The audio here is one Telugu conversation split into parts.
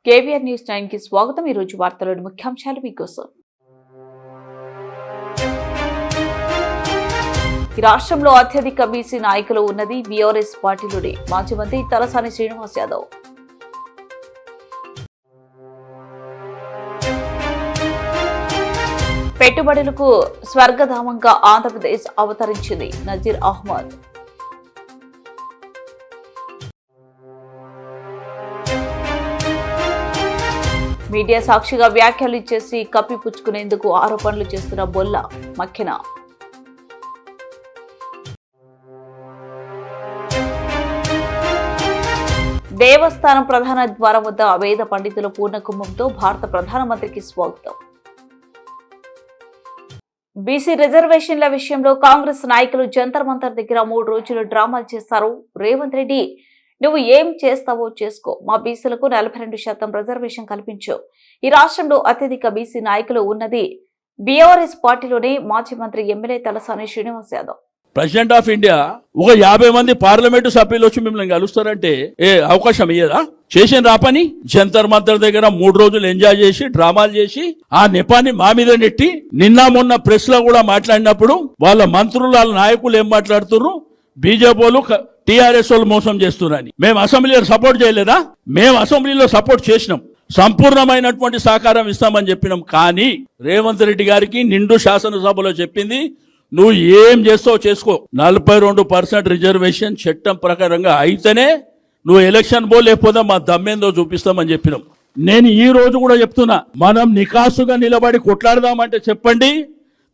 కేవీఆర్ న్యూస్ 9 కి స్వాగతం. ఈ రోజు వార్తలోని ముఖ్యాంశాలు మీకోసం. ఈ రాష్ట్రంలో అత్యధిక బీసీ నాయకులు ఉన్నది బీఆర్ఎస్ పార్టీలోనే. మాజీ మంత్రి తలసాని శ్రీనివాస్ యాదవ్. పెట్టుబడులకు స్వర్గధామంగా ఆంధ్రప్రదేశ్ అవతరించింది నజీర్ అహ్మద్. మీడియా సాక్షిగా వ్యాఖ్యలు చేసి కప్పిపుచ్చుకునేందుకు ఆరోపణలు చేస్తున్న బొల్ల మక్కెన. దేవస్థానం ప్రధాన ద్వారం వద్ద వేద పండితుల పూర్ణకుంభంతో భారత ప్రధానమంత్రికి స్వాగతం. బీసీ రిజర్వేషన్ల విషయంలో కాంగ్రెస్ నాయకులు జంతర్ మంతర్ దగ్గర 3 రోజులు డ్రామాలు చేశారు. రేవంత్ రెడ్డి, నువ్వు ఏం చేస్తావో చేసుకో, మా బీసీలకు 42% రిజర్వేషన్ కల్పించు. ఈ రాష్ట్రంలో అత్యధిక బీసీ నాయకులు ఉన్నది బీఆర్ఎస్ పార్టీలోనే. మాజీ మంత్రి MLA Talasani Srinivas Yadav. President of India ఒక 50 మంది పార్లమెంటు సభ్యులు వచ్చి మిమ్మల్ని కలుస్తారంటే అవకాశం ఇయ్యదా? చేసిన రాపని జంతర్ మంతర్ దగ్గర 3 రోజులు ఎంజాయ్ చేసి డ్రామాలు చేసి ఆ నెపాన్ని మా మీద నెట్టి నిన్న మొన్న ప్రెస్ లో కూడా మాట్లాడినప్పుడు వాళ్ళ మంత్రులు వాళ్ళ నాయకులు ఏం మాట్లాడుతున్నారు, బీజేపీ వాళ్ళు టీఆర్ఎస్ వాళ్ళు మోసం చేస్తున్నారని. మేము అసెంబ్లీలో సపోర్ట్ చేయలేదా? మేము అసెంబ్లీలో సపోర్ట్ చేసినాం, సంపూర్ణమైనటువంటి సహకారం ఇస్తామని చెప్పినాం. కానీ రేవంత్ రెడ్డి గారికి నిండు శాసనసభలో చెప్పింది, నువ్వు ఏం చేస్తావు చేసుకో, 42% రిజర్వేషన్ చట్టం ప్రకారంగా అయితేనే నువ్వు ఎలక్షన్ పో, లేకపోతే మా దమ్మేందో చూపిస్తామని చెప్పినాం. నేను ఈ రోజు కూడా చెప్తున్నా, మనం నికాసుగా నిలబడి కొట్లాడదామంటే చెప్పండి,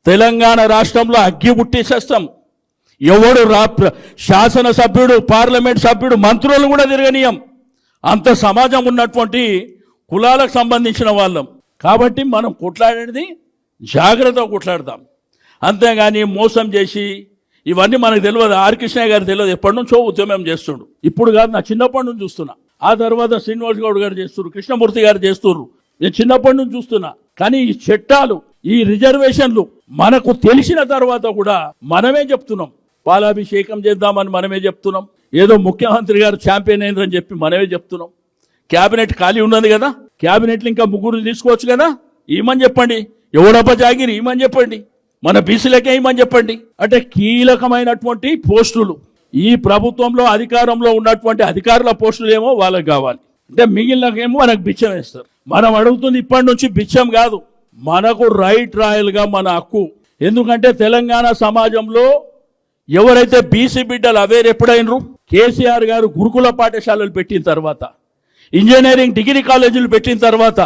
తెలంగాణ రాష్ట్రంలో అగ్గి పుట్టేసేస్తాం. ఎవడు శాసనసభ్యుడు, పార్లమెంట్ సభ్యుడు, మంత్రులు కూడా తిరగనీయం. అంత సమాజం ఉన్నటువంటి కులాలకు సంబంధించిన వాళ్ళం. కాబట్టి మనం కొట్లాడేది జాగ్రత్తగా కొట్లాడదాం, అంతేగాని మోసం చేసి ఇవన్నీ మనకు తెలియదు. ఆర్ కృష్ణయ్య గారు తెలియదు, ఎప్పటి నుంచో ఉద్యమం చేస్తుండు. ఇప్పుడు కాదు, నా చిన్నప్పటి నుంచి చూస్తున్నా. ఆ తర్వాత శ్రీనివాస్ గౌడ్ గారు చేస్తున్నారు, కృష్ణమూర్తి గారు చేస్తున్నారు, నేను చిన్నప్పటి నుంచి చూస్తున్నా. కానీ ఈ చట్టాలు, ఈ రిజర్వేషన్లు మనకు తెలిసిన తర్వాత కూడా మనమే చెప్తున్నాం, పాలాభిషేకం చేద్దామని మనమే చెప్తున్నాం. ఏదో ముఖ్యమంత్రి గారు ఛాంపియన్ అయినని చెప్పి మనమే చెప్తున్నాం. క్యాబినెట్ ఖాళీ ఉన్నది కదా, క్యాబినెట్లు ఇంకా 3 తీసుకోవచ్చు కదా, ఏమని చెప్పండి. ఎవడబ్బ జాగిరి ఏమని చెప్పండి, మన బీసీలకే ఏమని చెప్పండి. అంటే కీలకమైనటువంటి పోస్టులు ఈ ప్రభుత్వంలో అధికారంలో ఉన్నటువంటి అధికారుల పోస్టులు ఏమో వాళ్ళకి కావాలి, అంటే మిగిలినకేమో మనకు బిచ్చం వేస్తారు. మనం అడుగుతుంది ఇప్పటి నుంచి బిచ్చం కాదు, మనకు రైట్ రాయల్గా మన హక్కు. ఎందుకంటే తెలంగాణ సమాజంలో ఎవరైతే బీసీ బిడ్డలు అవేర్ ఎప్పుడైనరు, కేసీఆర్ గారు గురుకుల పాఠశాలలు పెట్టిన తర్వాత, ఇంజనీరింగ్ డిగ్రీ కాలేజీలు పెట్టిన తర్వాత,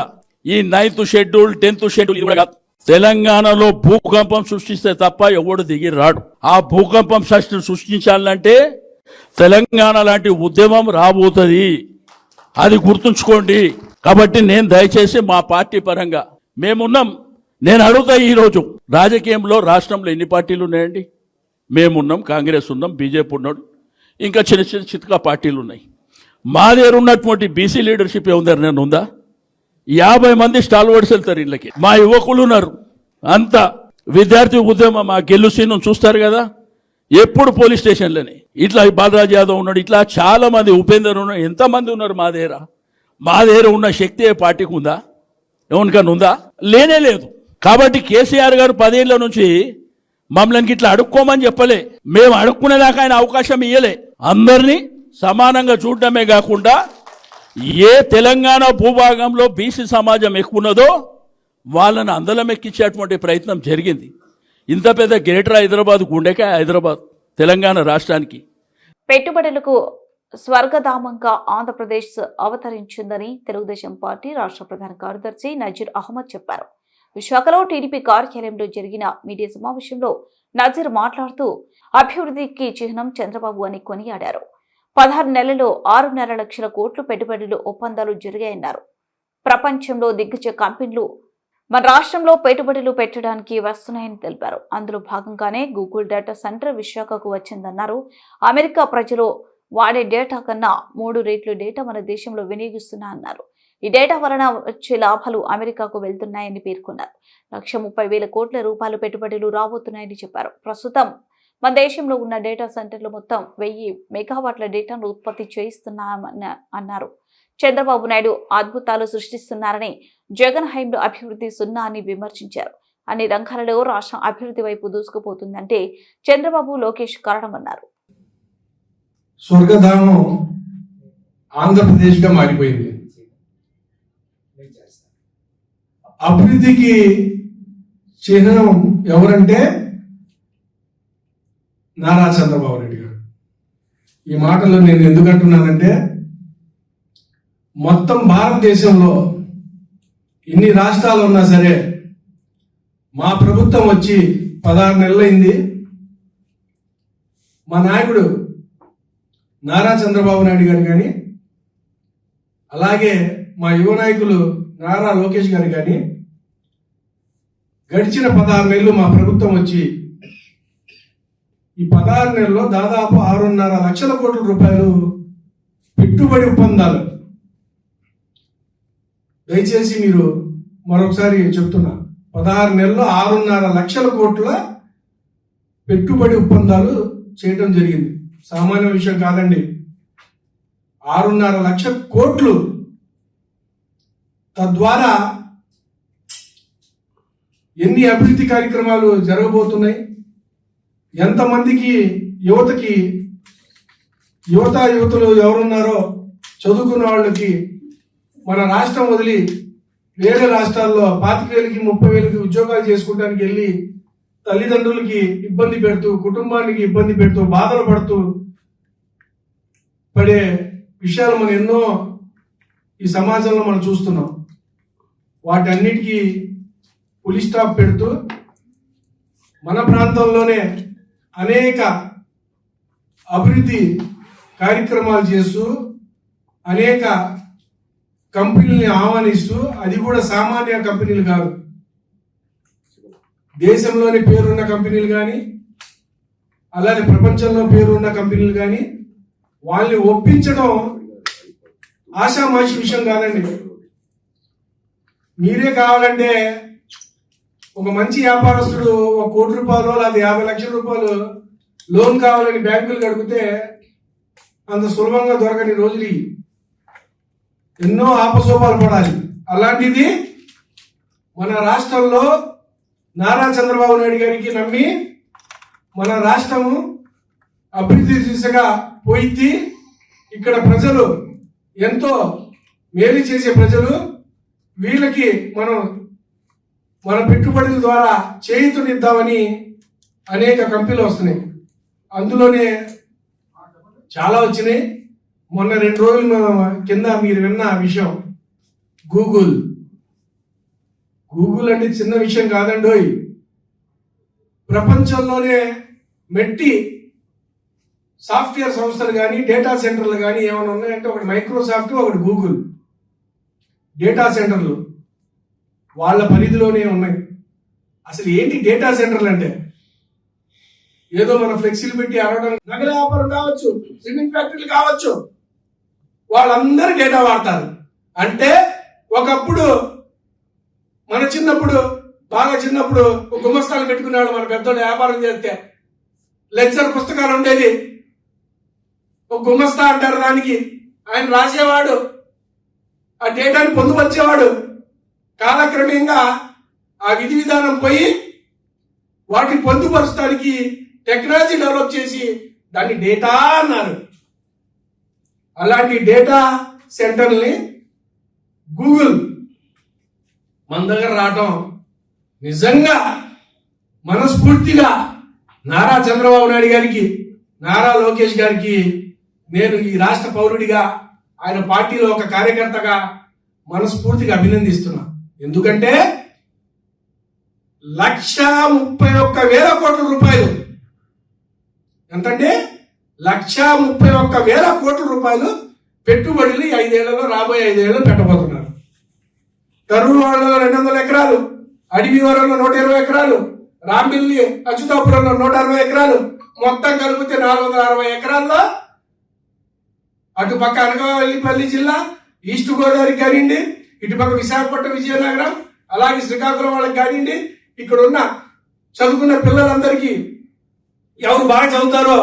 ఈ 9th షెడ్యూల్ 10th షెడ్యూల్ తెలంగాణలో భూకంపం సృష్టిస్తే తప్ప ఎవడు దిగి రాడు. ఆ భూకంపం సృష్టించాలంటే తెలంగాణ లాంటి ఉద్యమం రాబోతుంది, అది గుర్తుంచుకోండి. కాబట్టి నేను దయచేసి మా పార్టీ పరంగా మేమున్నాం. నేను అడుగుతా, ఈరోజు రాజకీయంలో రాష్ట్రంలో ఎన్ని పార్టీలు ఉన్నాయండి? మేమున్నాం, కాంగ్రెస్ ఉన్నాం, బీజేపీ ఉన్నాడు, ఇంకా చిన్న చిన్న చితకా పార్టీలు ఉన్నాయి. మా దగ్గర ఉన్నటువంటి బీసీ లీడర్షిప్ ఏముందని నేను ఉందా? 50 మంది స్టాల్వర్డ్స్ వెళ్తారు ఇళ్ళకి. మా యువకులు ఉన్నారు, అంతా విద్యార్థి ఉద్యమం. మా గెలుసీను చూస్తారు కదా, ఎప్పుడు పోలీస్ స్టేషన్లని. ఇట్లా బాలరాజ్ యాదవ్ ఉన్నాడు, ఇట్లా చాలా మంది, ఉపేందర్ ఉన్నాడు, ఎంతమంది ఉన్నారు మా దగ్గర ఉన్న శక్తి ఏ పార్టీకి ఉందా? ఎవరికన్నా ఉందా? లేనే లేదు. కాబట్టి కేసీఆర్ గారు 10 ఏళ్ల నుంచి మమ్మల్ని ఇట్లా అడుక్కోమని చెప్పలే, మేము అడుక్కునేదాకా ఆయన అవకాశం ఇయ్యలే. అందరినీ సమానంగా చూడటమే కాకుండా ఏ తెలంగాణ భూభాగంలో బీసీ సమాజం ఎక్కువ ఉన్నదో వాళ్ళని అందలం ఎక్కించేటువంటి ప్రయత్నం జరిగింది. ఇంత పెద్ద గ్రేటర్ హైదరాబాద్, గుండెకాయ హైదరాబాద్ తెలంగాణ రాష్ట్రానికి. పెట్టుబడులకు స్వర్గధామంగా ఆంధ్రప్రదేశ్ అవతరించిందని తెలుగుదేశం పార్టీ రాష్ట్ర ప్రధాన కార్యదర్శి నజీర్ అహ్మద్ చెప్పారు. విశాఖలో టీడీపీ కార్యాలయంలో జరిగిన మీడియా సమావేశంలో నజీర్ మాట్లాడుతూ, అభివృద్ధికి చిహ్నం చంద్రబాబు అని కొనియాడారు. 16 నెలల్లో 6.5 లక్షల కోట్లు పెట్టుబడులు ఒప్పందాలు జరిగాయన్నారు. ప్రపంచంలో దిగ్గజ కంపెనీలు మన రాష్ట్రంలో పెట్టుబడులు పెట్టడానికి వస్తున్నాయని తెలిపారు. అందులో భాగంగానే గూగుల్ డేటా సెంటర్ విశాఖకు వచ్చిందన్నారు. అమెరికా ప్రజలు వాడే డేటా కన్నా 3 రెట్లు డేటా మన దేశంలో వినియోగిస్తున్నా అన్నారు. ఈ డేటా వలన వచ్చే లాభాలు అమెరికాకు వెళ్తున్నాయని పేర్కొన్నారు. 1,30,000 కోట్ల రూపాయలు పెట్టుబడులు రాబోతున్నాయని చెప్పారు. ప్రస్తుతం మన దేశంలో ఉన్న డేటా సెంటర్లు మొత్తం 1000 మెగావాట్ల డేటాను ఉత్పత్తి చేయిస్తున్నామని అన్నారు. చంద్రబాబు నాయుడు అద్భుతాలు సృష్టిస్తున్నారని, జగన్ హయాంలో అభివృద్ధి సున్నా అని విమర్శించారు. అన్ని రంగాలలో రాష్ట్రం అభివృద్ధి వైపు దూసుకుపోతుందంటే చంద్రబాబు, లోకేష్ కారణమన్నారు. స్వర్గధామం ఆంధ్రప్రదేశ్గా మారిపోయింది. అభివృద్ధికి చిహ్నం ఎవరంటే నారా చంద్రబాబు నాయుడు గారు. ఈ మాటలు నేను ఎందుకంటున్నానంటే, మొత్తం భారతదేశంలో ఇన్ని రాష్ట్రాలు ఉన్నా సరే మా ప్రభుత్వం వచ్చి 16 నెలలైంది. మా నాయకుడు నారా చంద్రబాబు నాయుడు గారు కానీ, అలాగే మా యువ నాయకులు నారా లోకేష్ గారు కానీ గడిచిన 16 నెలలు మా ప్రభుత్వం వచ్చి ఈ 16 నెలల్లో దాదాపు 6.5 లక్షల కోట్ల రూపాయలు పెట్టుబడి ఒప్పందాలు. దయచేసి మీరు మరొకసారి చెప్తున్నా, 16 నెలల్లో 6.5 లక్షల కోట్ల పెట్టుబడి ఒప్పందాలు చేయడం జరిగింది. సామాన్య విషయం కాదండి. 6.5 లక్షల కోట్లు. తద్వారా ఎన్ని అభివృద్ధి కార్యక్రమాలు జరగబోతున్నాయి, ఎంతమందికి యువతులు ఎవరున్నారో చదువుకున్న వాళ్ళకి మన రాష్ట్రం వదిలి వేరే రాష్ట్రాల్లో 25,000కి 30,000కి ఉద్యోగాలు చేసుకోవడానికి వెళ్ళి తల్లిదండ్రులకి ఇబ్బంది పెడుతూ, కుటుంబానికి ఇబ్బంది పెడుతూ, బాధలు పడే విషయాలు మనం ఎన్నో ఈ సమాజంలో మనం చూస్తున్నాం. వాటన్నిటికీ పులి స్టాప్ పెడుతూ మన ప్రాంతంలోనే అనేక అభివృద్ధి కార్యక్రమాలు చేస్తూ అనేక కంపెనీలని ఆహ్వానిస్తూ, అది కూడా సామాన్య కంపెనీలు కాదు, దేశంలోని పేరున్న కంపెనీలు కానీ అలాగే ప్రపంచంలో పేరున్న కంపెనీలు కానీ వాళ్ళని ఒప్పించడం ఆషామాషి విషయం కాదండి. మీరే కావాలంటే ఒక మంచి వ్యాపారస్తుడు 1 కోటి రూపాయలు లేదా 50 లక్షల రూపాయలు లోన్ కావాలని బ్యాంకులు అడిగితే అంత సులభంగా దొరకని రోజులు ఎన్నో ఆపసోపాలు పడాలి. అలాంటిది మన రాష్ట్రంలో నారా చంద్రబాబు నాయుడు గారికి నమ్మి మన రాష్ట్రము అభివృద్ధి దిశగా పోయింది. ఇక్కడ ప్రజలు ఎంతో మేలు చేసే ప్రజలు, వీళ్ళకి మన పెట్టుబడుల ద్వారా చేయూతనిద్దామని అనేక కంపెనీలు వస్తున్నాయి. అందులోనే చాలా వచ్చినాయి. మొన్న 2 రోజుల కింద మీరు విన్న విషయం గూగుల్ అంటే చిన్న విషయం కాదండోయ్. ప్రపంచంలోనే మెట్టి సాఫ్ట్వేర్ సంస్థలు కానీ డేటా సెంటర్లు కానీ ఏమైనా ఉన్నాయంటే ఒకటి మైక్రోసాఫ్ట్, ఒకటి గూగుల్. డేటా సెంటర్లు వాళ్ళ పరిధిలోనే ఉన్నాయి. అసలు ఏంటి డేటా సెంటర్లు అంటే? ఏదో మన ఫ్లెక్సీలు పెట్టి అరవడం, నగల వ్యాపారం కావచ్చు, సిమెంట్ ఫ్యాక్టరీలు కావచ్చు, వాళ్ళందరూ డేటా వాడతారు. అంటే ఒకప్పుడు మన చిన్నప్పుడు, బాగా చిన్నప్పుడు గుమస్తాలు పెట్టుకునేవాళ్ళు. మన పెద్దోళ్ళు వ్యాపారం చేస్తే లెక్చర్ పుస్తకాలు ఉండేది, ఒక గుమస్తా అంటారు దానికి. ఆయన రాసేవాడు, ఆ డేటాని పొందుపరిచేవాడు. కాలక్రమేణగా ఆ విధి విధానం పోయి వాటిని పొందుపరచడానికి టెక్నాలజీ డెవలప్ చేసి దాన్ని డేటా అన్నారు. అలాంటి డేటా సెంటర్ని గూగుల్ మన దగ్గర రావటం నిజంగా మనస్ఫూర్తిగా నారా చంద్రబాబు నాయుడు గారికి, నారా లోకేష్ గారికి నేను ఈ రాష్ట్ర పౌరుడిగా, ఆయన పార్టీలో ఒక కార్యకర్తగా మనస్ఫూర్తిగా అభినందిస్తున్నా. ఎందుకంటే 1,31,000 కోట్ల రూపాయలు, ఎంతంటే 1,31,000 కోట్ల రూపాయలు పెట్టుబడులు 5 ఏళ్లలో, రాబోయే 5 ఏళ్లలో పెట్టబోతున్నారు. తరువాడలో 200 ఎకరాలు, అడవివరంలో 120 ఎకరాలు, రాంబిల్లి అచ్యుతాపురంలో 160 ఎకరాలు, మొత్తం కలిపితే 460 ఎకరాల్లో అటు పక్క అనకాపల్లి జిల్లా, ఈస్ట్ గోదావరికి కానివ్వండి, ఇటుపక్క విశాఖపట్నం, విజయనగరం, అలాగే శ్రీకాకుళం వాళ్ళకి కానివ్వండి, ఇక్కడ ఉన్న చదువుకున్న పిల్లలందరికీ ఎవరు బాగా చదువుతారో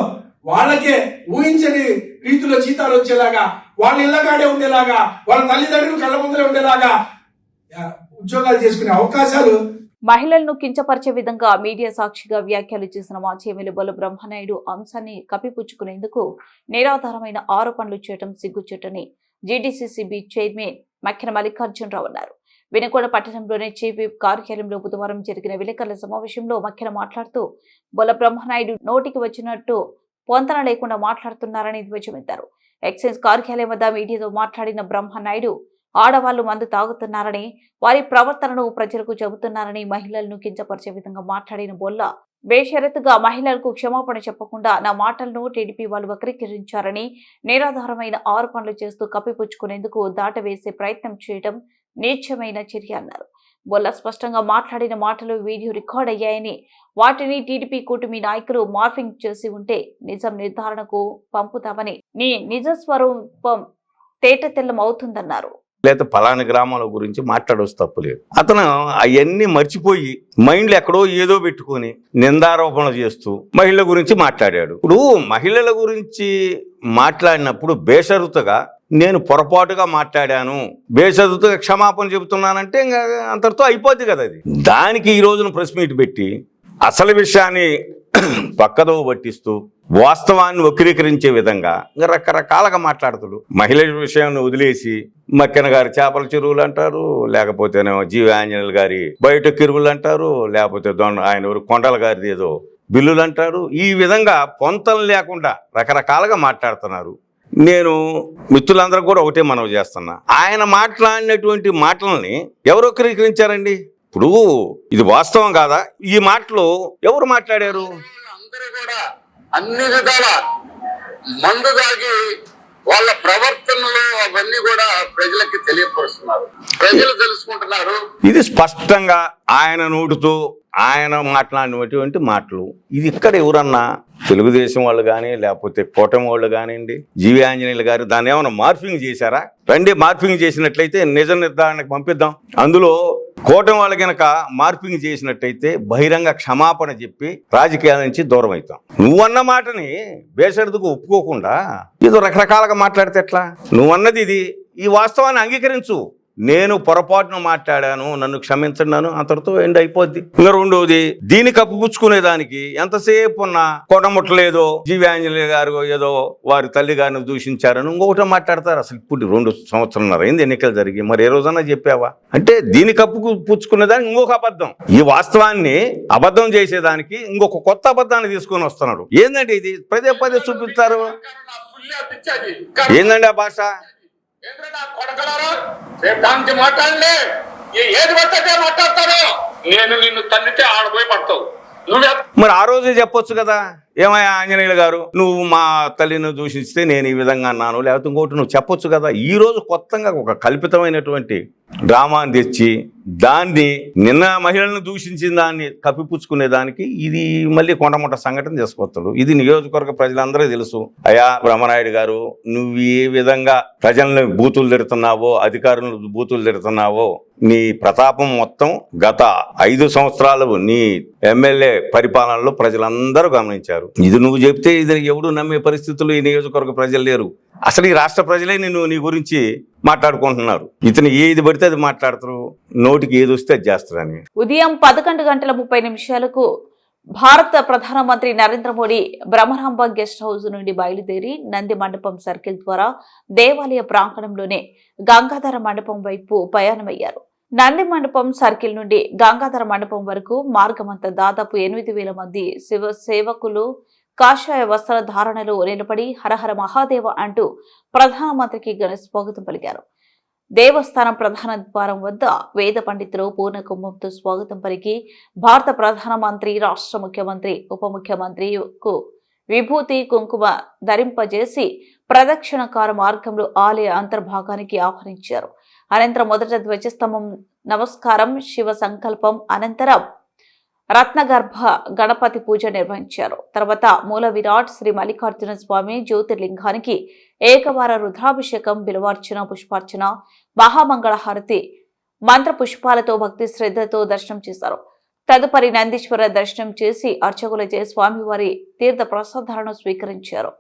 వాళ్ళకే ఊహించని రీతిలో జీతాలు వచ్చేలాగా, వాళ్ళ ఇళ్ళకాడే ఉండేలాగా, వాళ్ళ తల్లిదండ్రులు కళ్ళ ముందరే ఉండేలాగా ఉద్యోగాలు చేసుకునే అవకాశాలు. మహిళలను కించపరిచే విధంగా మీడియా సాక్షిగా వ్యాఖ్యలు చేసిన మాజీ ఎమ్మెల్యే బొల్ల బ్రహ్మనాయుడు అంశాన్ని కప్పిపుచ్చుకునేందుకు నిరాధారమైన ఆరోపణలు చేయడం సిగ్గుచేటని జీడీసీసీబీ చైర్మన్ మక్కెన మల్లికార్జునరావు అన్నారు. వినుకొండ పట్టణంలోని చీఫ్ విప్ కార్యాలయంలో బుధవారం జరిగిన విలేకరుల సమావేశంలో మక్కెన మాట్లాడుతూ బొల్ల బ్రహ్మనాయుడు నోటికి వచ్చినట్టు పొంతన లేకుండా మాట్లాడుతున్నారని ధ్వజమెత్తారు. ఎక్సైజ్ కార్యాలయం వద్ద మీడియాతో మాట్లాడిన బ్రహ్మనాయుడు ఆడవాళ్లు మందు తాగుతున్నారని, వారి ప్రవర్తనను ప్రజలకు చెబుతున్నారని, మహిళలను కించపరిచే విధంగా మాట్లాడిన బొల్ల బేషరతుగా మహిళలకు క్షమాపణ చెప్పకుండా నా మాటలను టీడీపీ వాళ్ళు వక్రీకరించారని, నిరాధారమైన ఆరోపణలు చేస్తూ కప్పిపుచ్చుకునేందుకు దాటవేసే ప్రయత్నం చేయడం నీచమైన చర్య అన్నారు. బొల్ల స్పష్టంగా మాట్లాడిన మాటలు వీడియో రికార్డ్ అయ్యాయని, వాటిని టీడీపీ కూటమి నాయకులు మార్ఫింగ్ చేసి ఉంటే నిజం నిర్ధారణకు పంపుతామని, నీ నిజ స్వరూపం తేటతెల్లం అవుతుందన్నారు. లేదా పలానా గ్రామాల గురించి మాట్లాడవచ్చు తప్పులేదు. అతను అవన్నీ మర్చిపోయి మైండ్లో ఎక్కడో ఏదో పెట్టుకొని నిందారోపణలు చేస్తూ మహిళల గురించి మాట్లాడాడు. ఇప్పుడు మహిళల గురించి మాట్లాడినప్పుడు బేషరతుగా నేను పొరపాటుగా మాట్లాడాను, బేషరతుగా క్షమాపణ చెబుతున్నానంటే ఇంకా అంతటితో అయిపోద్ది కదా. అది దానికి ఈ రోజున ప్రెస్ మీట్ పెట్టి అసలు విషయాన్ని పక్కదో పట్టిస్తూ వాస్తవాన్ని వక్రీకరించే విధంగా రకరకాలుగా మాట్లాడుతాడు. మహిళల విషయాన్ని వదిలేసి మక్కెన గారి చేపల చెరువులు అంటారు, లేకపోతేనేమో జీవి ఆంజనేయులు గారి బయట కిరువులు అంటారు, లేకపోతే ఆయన కొండల గారిది ఏదో బిల్లులు అంటారు. ఈ విధంగా పొంతం లేకుండా రకరకాలుగా మాట్లాడుతున్నారు. నేను మిత్రులందరూ కూడా ఒకటే మనవి చేస్తున్నా, ఆయన మాట్లాడినటువంటి మాటలని ఎవరు వక్రీకరించారండి? ఇప్పుడు ఇది వాస్తవం కాదా? ఈ మాటలు ఎవరు మాట్లాడారు? అందరూ కూడా అన్ని విధాల మందు దాగి వాళ్ళ ప్రవర్తనలో అవన్నీ కూడా ప్రజలకి తెలియపరుస్తున్నారు, ప్రజలు తెలుసుకుంటున్నారు. ఇది స్పష్టంగా ఆయన నోటితో ఆయన మాట్లాడినటువంటి మాటలు. ఇది ఇక్కడ ఎవరన్నా తెలుగుదేశం వాళ్ళు కానీ లేకపోతే కూటమి వాళ్ళు కానివ్వండి, జీవి ఆంజనేయులు గారు దాన్ని ఏమైనా మార్ఫింగ్ చేశారా? రండి, మార్ఫింగ్ చేసినట్లయితే నిజ నిర్ధారణకు పంపిద్దాం. అందులో కూటమి వాళ్ళు కనుక మార్ఫింగ్ చేసినట్టయితే బహిరంగ క్షమాపణ చెప్పి రాజకీయాల నుంచి దూరం అవుతాం. నువ్వన్న మాటని బేషరతుకు ఒప్పుకోకుండా ఏదో రకరకాలుగా మాట్లాడితే ఎట్లా? నువ్వన్నది ఇది, ఈ వాస్తవాన్ని అంగీకరించు. నేను పొరపాటున మాట్లాడాను, నన్ను క్షమించండి, అంతటితో ఎండ్ అయిపోద్ది. ఇంకా రెండోది, దీన్ని కప్పుపుచ్చుకునేదానికి ఎంతసేపు ఉన్నా కొడముట్టలేదో జీవి ఆంజనేయ గారు ఏదో వారి తల్లి గారిని దూషించారని ఇంకొకటి మాట్లాడతారు. అసలు ఇప్పుడు 2 సంవత్సరాలు అయింది ఎన్నికలు జరిగి, మరి ఏ రోజన్నా చెప్పావా? అంటే దీన్ని కప్పుపుచ్చుకునేదానికి ఇంకొక అబద్ధం, ఈ వాస్తవాన్ని అబద్ధం చేసేదానికి ఇంకొక కొత్త అబద్ధాన్ని తీసుకొని వస్తున్నాడు. ఏంటంటే ఇది పదే పదే చూపిస్తారు. ఏందండి ఆ భాష? మాట్లాడలే, ఏది పడితే మాట్లాడతారో. నేను నిన్ను తన్నితే ఆడపోయి పడతావు. మరి ఆ రోజే చెప్పొచ్చు కదా, ఏమయ్యా ఆంజనేయులు గారు, నువ్వు మా తల్లిని దూషిస్తే నేను ఈ విధంగా అన్నాను, లేకపోతే ఇంకోటి నువ్వు చెప్పొచ్చు కదా. ఈ రోజు కొత్తగా ఒక కల్పితమైనటువంటి డ్రామాని తెచ్చి దాన్ని నిన్న మహిళలను దూషించిన దాన్ని కప్పిపుచ్చుకునే దానికి ఇది మళ్ళీ కొండముట్ట సంఘటన తీసుకొస్తాడు. ఇది నియోజకవర్గ ప్రజలందరూ తెలుసు. అయ్యా బ్రహ్మనాయుడు గారు, నువ్వు ఏ విధంగా ప్రజల్ని బూతులు తిడుతున్నావో, అధికారులను బూతులు తిడుతున్నావో, నీ ప్రతాపం మొత్తం గత 5 సంవత్సరాలు నీ ఎమ్మెల్యే పరిపాలనలో ప్రజలందరూ గమనించారు. ఇది నువ్వు చెప్తే ఇది ఎవడు నమ్మే పరిస్థితులు ఈ నియోజకవర్గ ప్రజలు లేరు. అసలు ఈ రాష్ట్ర ప్రజలే నీ గురించి మాట్లాడుకుంటున్నారు. ఇతను ఏది పడితే అది మాట్లాడతారు, నోటికి ఏది వస్తే అది చేస్తారని. ఉదయం 11:30 భారత ప్రధానమంత్రి నరేంద్ర మోడీ బ్రహ్మరాంబ గెస్ట్ హౌస్ నుండి బయలుదేరి నంది మండపం సర్కిల్ ద్వారా దేవాలయ ప్రాంగణంలోనే గంగాధర మండపం వైపు ప్రయాణమయ్యారు. నంది మండపం సర్కిల్ నుండి గంగాధర మండపం వరకు మార్గమంతా దాదాపు 8,000 మంది శివ సేవకులు కాషాయ వస్త్ర ధారణలో నిలబడి హరహర మహాదేవ అంటూ ప్రధానమంత్రికి ఘన స్వాగతం పలికారు. దేవస్థానం ప్రధాన ద్వారం వద్ద వేద పండితులు పూర్ణ కుంభంతో స్వాగతం పలికి భారత ప్రధానమంత్రి, రాష్ట్ర ముఖ్యమంత్రి, ఉప ముఖ్యమంత్రికి విభూతి కుంకుమ ధరింపజేసి ప్రదక్షిణకార మార్గంలో ఆలయ అంతర్భాగానికి ఆహ్వానించారు. అనంతరం మొదట ధ్వజస్తంభం నమస్కారం, శివ సంకల్పం అనంతరం రత్నగర్భ గణపతి పూజ నిర్వహించారు. తర్వాత మూల విరాట్ శ్రీ మల్లికార్జున స్వామి జ్యోతిర్లింగానికి ఏకవార రుద్రాభిషేకం, బిల్వార్చన, పుష్పార్చన, మహామంగళహారతి, మంత్ర పుష్పాలతో భక్తి శ్రద్ధతో దర్శనం చేశారు. తదుపరి నందీశ్వర దర్శనం చేసి అర్చకులచే స్వామివారి తీర్థ ప్రసాదాలను స్వీకరించారు.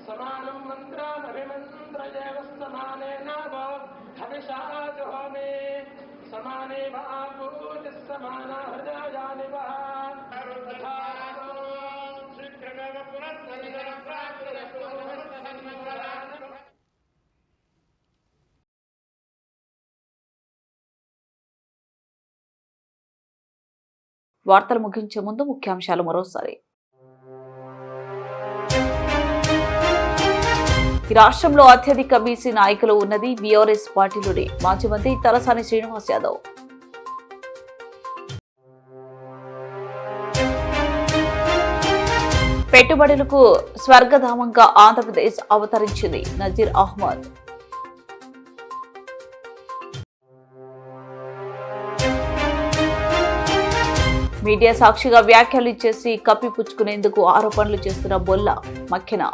సమానం మంత్రామభిమంత్రయేవ సమానేన హవిషాజోమే సమానే ఆపూతి సమాన హృదయాని వార్తలు ముగించే ముందు ముఖ్యాంశాలు మరోసారి. ఈ రాష్ట్రంలో అత్యధిక బీసీ నాయకులు ఉన్నది బీఆర్ఎస్ పార్టీలోనే. మాజీ మంత్రి తలసాని శ్రీనివాస్ యాదవ్. పెట్టుబడులకు స్వర్గధామంగా ఆంధ్రప్రదేశ్ అవతరించింది. నజీర్ అహ్మద్. మీడియా సాక్షిగా వ్యాఖ్యలు చేసి కప్పిపుచ్చుకునేందుకు ఆరోపణలు చేస్తున్న బొల్ల మక్కెన.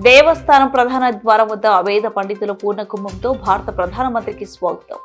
దేవస్థానం ప్రధాన ద్వారం వద్ద వేద పండితుల పూర్ణ కుంభంతో భారత ప్రధానమంత్రికి స్వాగతం.